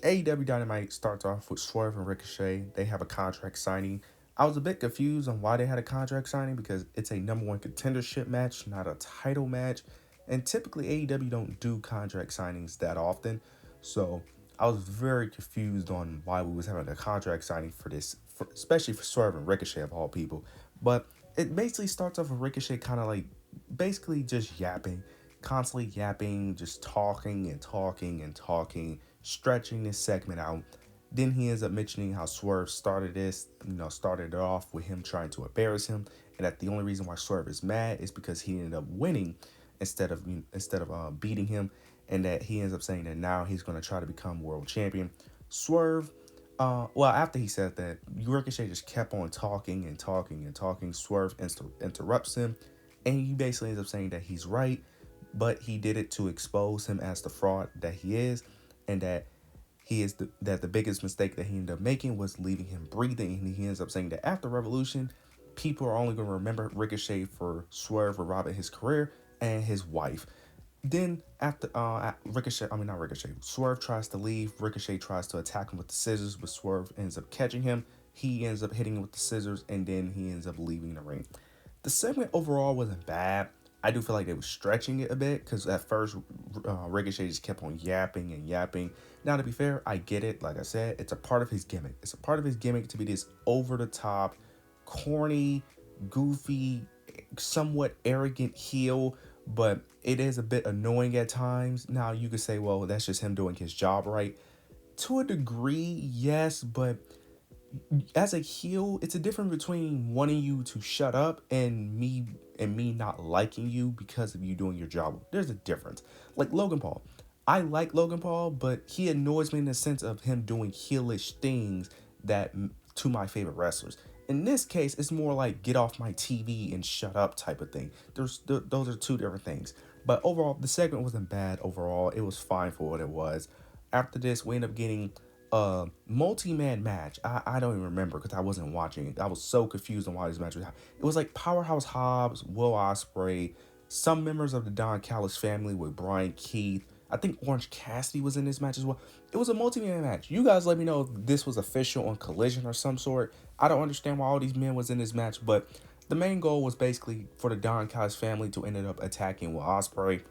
AEW Dynamite starts off with Swerve and Ricochet. They have a contract signing. I was a bit confused on why they had a contract signing because it's a number one contendership match, not a title match. And typically AEW don't do contract signings that often. So I was very confused on why we was having a contract signing for this, especially for Swerve and Ricochet of all people. But it basically starts off with Ricochet kind of like basically just yapping, constantly yapping, just talking and talking and talking, stretching this segment out. Then he ends up mentioning how Swerve started this, started it off with him trying to embarrass him, and that the only reason why Swerve is mad is because he ended up winning instead of beating him, and that he ends up saying that now he's going to try to become world champion. Swerve, well, after he said that, Ricochet just kept on talking and talking and talking. Swerve interrupts him, and he basically ends up saying that he's right, but he did it to expose him as the fraud that he is, and that the biggest mistake that he ended up making was leaving him breathing. And he ends up saying that after Revolution, people are only going to remember Ricochet for Swerve for robbing his career and his wife. Then after Swerve tries to leave. Ricochet tries to attack him with the scissors, but Swerve ends up catching him. He ends up hitting him with the scissors, and then he ends up leaving the ring. The segment overall wasn't bad. I do feel like they were stretching it a bit because at first Ricochet just kept on yapping and yapping. Now, to be fair, I get it. Like I said, it's a part of his gimmick. It's a part of his gimmick to be this over-the-top, corny, goofy, somewhat arrogant heel, but it is a bit annoying at times. Now, you could say, well, that's just him doing his job right. To a degree, yes, but as a heel, it's a difference between wanting you to shut up and me not liking you because of you doing your job. There's a difference. Like Logan Paul. I like Logan Paul, but he annoys me in the sense of him doing heelish things that to my favorite wrestlers. In this case, it's more like get off my TV and shut up type of thing. Those are two different things. But overall, the segment wasn't bad overall. It was fine for what it was. After this, we end up getting a multi-man match. I don't even remember because I wasn't watching it. I was so confused on why this match was happening. It was like Powerhouse Hobbs, Will Ospreay, some members of the Don Callis family with Brian Keith. I think Orange Cassidy was in this match as well. It was a multi-man match. You guys let me know if this was official on Collision or some sort. I don't understand why all these men was in this match, but the main goal was basically for the Don Callis family to end up attacking Will Ospreay.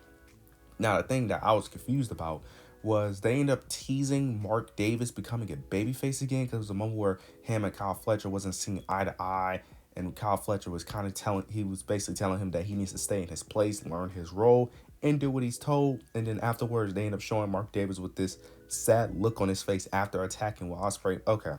Now, the thing that I was confused about was they end up teasing Mark Davis becoming a babyface again, because it was a moment where him and Kyle Fletcher wasn't seeing eye to eye, and Kyle Fletcher was basically telling him that he needs to stay in his place, learn his role, and do what he's told. And then afterwards, they end up showing Mark Davis with this sad look on his face after attacking Will Ospreay. Okay,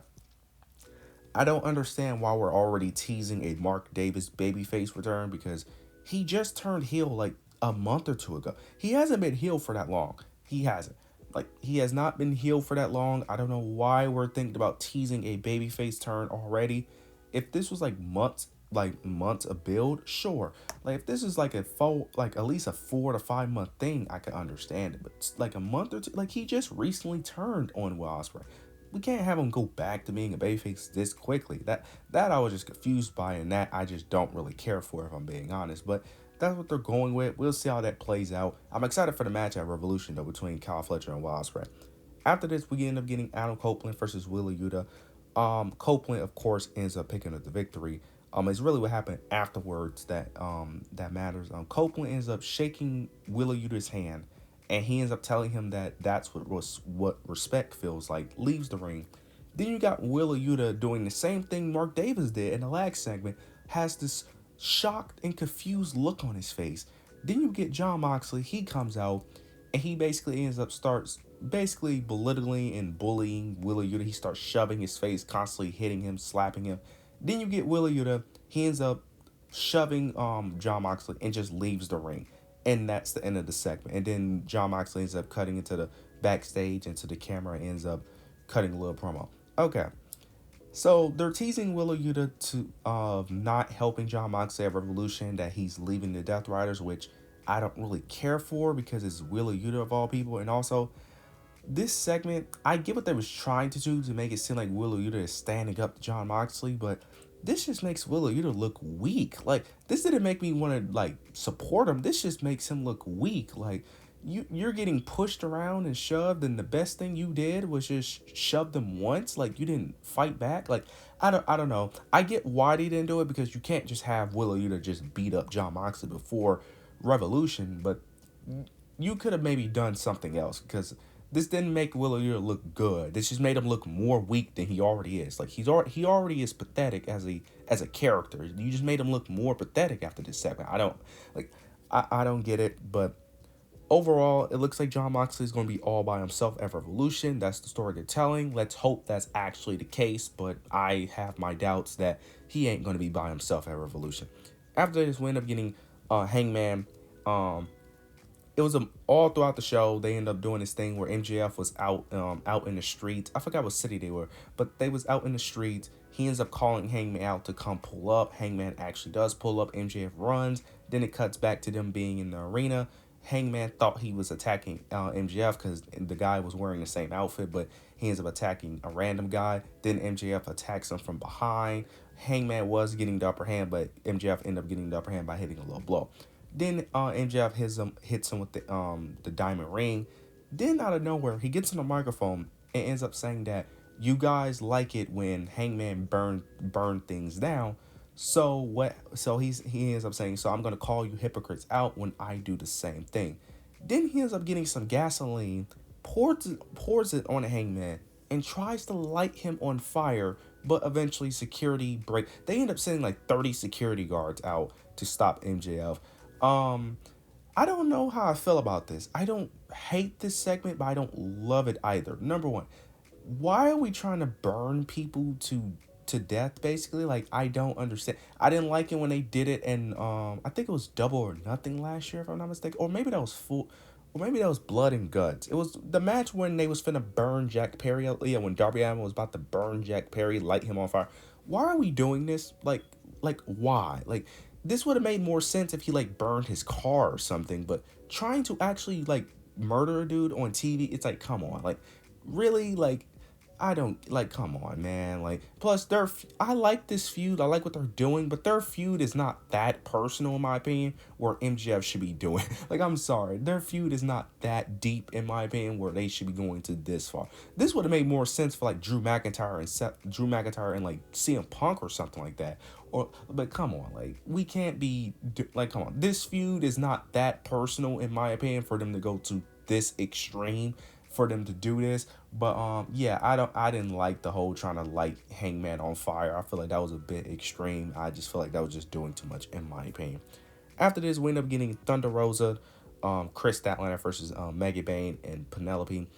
I don't understand why we're already teasing a Mark Davis babyface return, because he just turned heel like a month or two ago. He hasn't been heel for that long. He hasn't. Like, he has not been healed for that long. I don't know why we're thinking about teasing a babyface turn already. If this was like months of build, sure. Like, if this is like at least a 4 to 5 month thing, I could understand it. But it's like a month or two, like, he just recently turned on Will Ospreay. We can't have him go back to being a babyface this quickly. That I was just confused by, and that I just don't really care for, if I'm being honest. But that's what they're going with. We'll see how that plays out. I'm excited for the match at Revolution, though, between Kyle Fletcher and Will Ospreay. After this, we end up getting Adam Copeland versus Willow Uta. Copeland, of course, ends up picking up the victory. It's really what happened afterwards that matters. Copeland ends up shaking Willow Uta's hand, and he ends up telling him that that's what respect feels like. Leaves the ring. Then you got Willow Uta doing the same thing Mark Davis did in the last segment. Has this shocked and confused look on his face. Then you get Jon Moxley. He comes out and he basically starts belittling and bullying Willow Uta. He starts shoving his face, constantly hitting him, slapping him. Then you get Willow Uta. He ends up shoving Jon Moxley and just leaves the ring. And that's the end of the segment. And then Jon Moxley ends up cutting into the backstage, into the camera, and ends up cutting a little promo. Okay. So they're teasing Willow Uta to not helping Jon Moxley at Revolution, that he's leaving the Death Riders, which I don't really care for because it's Willow Uta of all people. And also, this segment, I get what they was trying to do to make it seem like Willow Uta is standing up to Jon Moxley, but this just makes Willow Uta look weak. Like, this didn't make me want to, like, support him. This just makes him look weak. Like, you're getting pushed around and shoved, and the best thing you did was just shove them once. Like, you didn't fight back. Like, I don't know. I get why they didn't do it, because you can't just have Willow Uta just beat up John Moxley before Revolution, but you could have maybe done something else, because this didn't make Willow Uta look good. This just made him look more weak than he already is. Like, he already is pathetic as a character. You just made him look more pathetic after this segment. I don't get it, but overall, it looks like John Moxley is going to be all by himself at Revolution. That's the story they're telling. Let's hope that's actually the case, but I have my doubts that he ain't going to be by himself at Revolution. After this, we end up getting Hangman. It was all throughout the show. They end up doing this thing where MJF was out in the streets. I forgot what city they were, but they was out in the streets. He ends up calling Hangman out to come pull up. Hangman actually does pull up. MJF runs. Then it cuts back to them being in the arena. Hangman thought he was attacking MJF because the guy was wearing the same outfit, but he ends up attacking a random guy. Then MJF attacks him from behind. Hangman was getting the upper hand, but MJF ended up getting the upper hand by hitting a low blow. Then MJF hits him with the diamond ring. Then out of nowhere, he gets on the microphone and ends up saying that you guys like it when Hangman burn things down. So what? So he ends up saying, so I'm gonna call you hypocrites out when I do the same thing. Then he ends up getting some gasoline, pours it on a Hangman, and tries to light him on fire. But eventually, security break. They end up sending like 30 security guards out to stop MJF. I don't know how I feel about this. I don't hate this segment, but I don't love it either. Number one, why are we trying to burn people to death, basically? Like, I don't understand. I didn't like it when they did it, and I think it was Double or Nothing last year, if I'm not mistaken, or maybe that was Blood and Guts. It was the match when they was finna burn Jack Perry. Yeah, when Darby Allin was about to burn Jack Perry, light him on fire. Why are we doing this? Like why? Like, this would have made more sense if he like burned his car or something, but trying to actually like murder a dude on TV, it's like, come on, like, really? Like, I don't, like, come on, man. Like, plus I like this feud. I like what they're doing, but their feud is not that personal, in my opinion, where MJF should be doing. Like, I'm sorry, their feud is not that deep, in my opinion, where they should be going to this far. This would have made more sense for like Drew McIntyre and like CM Punk or something like that. But come on, like, we can't be like, come on. This feud is not that personal, in my opinion, for them to go to this extreme, for them to do this. But yeah, I didn't like the whole trying to light Hangman on fire. I feel like that was a bit extreme. I just feel like that was just doing too much, in my opinion. After this, we end up getting Thunder Rosa, Chris Statlander versus Maggie Bane and Penelope.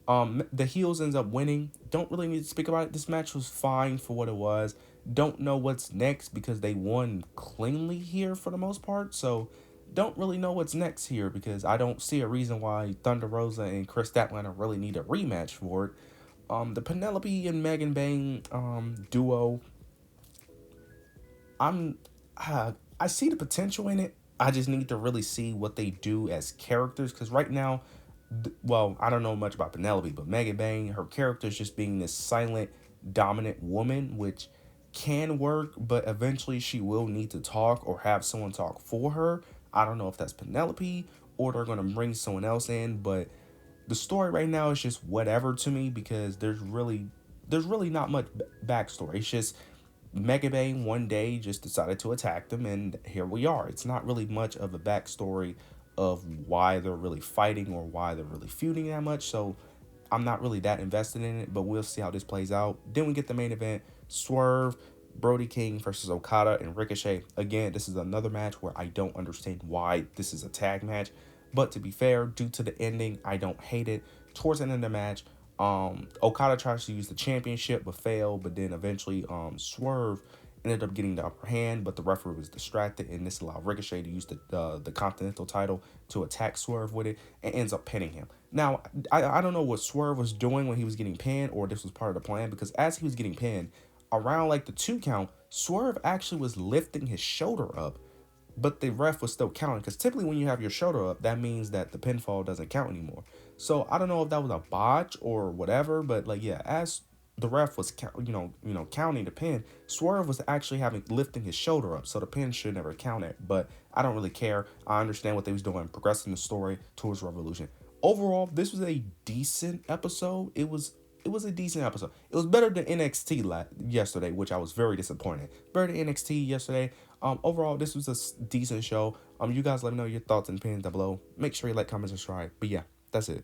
The heels ends up winning. Don't really need to speak about it. This match was fine for what it was. Don't know what's next because they won cleanly here for the most part. So don't really know what's next here, because I don't see a reason why Thunder Rosa and Chris Statlander really need a rematch for it. The Penelope and Megan Bane duo, I see the potential in it. I just need to really see what they do as characters, because right now, well, I don't know much about Penelope, but Megan Bane, her character is just being this silent, dominant woman, which can work, but eventually she will need to talk or have someone talk for her. I don't know if that's Penelope or they're going to bring someone else in, but the story right now is just whatever to me, because there's really not much backstory. It's just Mega Bane one day just decided to attack them, and here we are. It's not really much of a backstory of why they're really fighting or why they're really feuding that much, so I'm not really that invested in it, but we'll see how this plays out. Then we get the main event, Swerve, Brody King versus Okada and Ricochet. Again, this is another match where I don't understand why this is a tag match, but to be fair, due to the ending, I don't hate it. Towards the end of the match, Okada tries to use the championship but failed, but then eventually Swerve ended up getting the upper hand, but the referee was distracted, and this allowed Ricochet to use the Continental title to attack Swerve with it, and ends up pinning him. Now, I don't know what Swerve was doing when he was getting pinned, or this was part of the plan, because as he was getting pinned, around like the 2 count, Swerve actually was lifting his shoulder up, but the ref was still counting, because typically when you have your shoulder up, that means that the pinfall doesn't count anymore. So I don't know if that was a botch or whatever, but like, yeah, as the ref was counting the pin, Swerve was actually having lifting his shoulder up, so the pin should never count it. But I don't really care. I understand what they was doing, progressing the story towards Revolution. Overall, this was a decent episode. It was a decent episode. It was better than NXT yesterday, which I was very disappointed. Better than NXT yesterday. Overall, this was a decent show. You guys let me know your thoughts and opinions down below. Make sure you like, comment, subscribe. But yeah, that's it.